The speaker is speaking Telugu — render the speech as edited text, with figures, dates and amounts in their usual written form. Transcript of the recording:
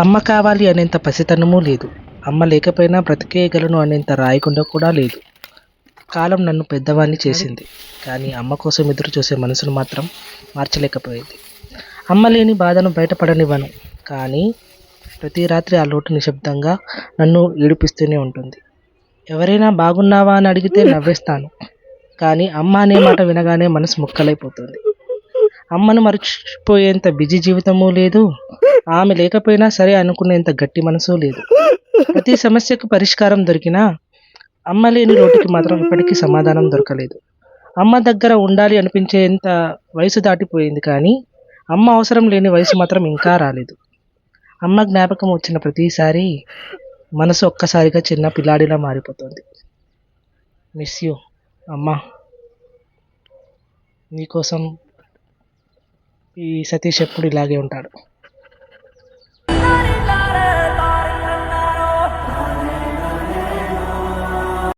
అమ్మ కావాలి అనేంత పసితనమూ లేదు. అమ్మ లేకపోయినా బ్రతికేయగలను అనేంత రాయకుండా కూడా లేదు. కాలం నన్ను పెద్దవాణ్ణి చేసింది. కానీ అమ్మ కోసం ఎదురు చూసే మనసును మాత్రం మార్చలేకపోయింది. అమ్మ లేని బాధను బయటపడనివ్వను. కానీ ప్రతి రాత్రి ఆ లోటు నిశ్శబ్దంగా నన్ను ఏడిపిస్తూనే ఉంటుంది. ఎవరైనా బాగున్నావా అని అడిగితే నవ్వేస్తాను. కానీ అమ్మ అనే మాట వినగానే మనసు ముక్కలైపోతుంది. అమ్మను మర్చిపోయేంత బిజీ జీవితమూ లేదు. ఆమె లేకపోయినా సరే అనుకునేంత గట్టి మనసు లేదు. ప్రతి సమస్యకు పరిష్కారం దొరికినా అమ్మ లేని లోటుకి మాత్రం ఇప్పటికీ సమాధానం దొరకలేదు. అమ్మ దగ్గర ఉండాలి అనిపించేంత వయసు దాటిపోయింది, కానీ అమ్మ అవసరం లేని వయసు మాత్రం ఇంకా రాలేదు. అమ్మ జ్ఞాపకం వచ్చిన ప్రతిసారి మనసు ఒక్కసారిగా చిన్న పిల్లాడిలా మారిపోతుంది. మిస్ యూ అమ్మా. నీకోసం ఈ సతీష్ ఎప్పుడు ఇలాగే ఉంటాడు.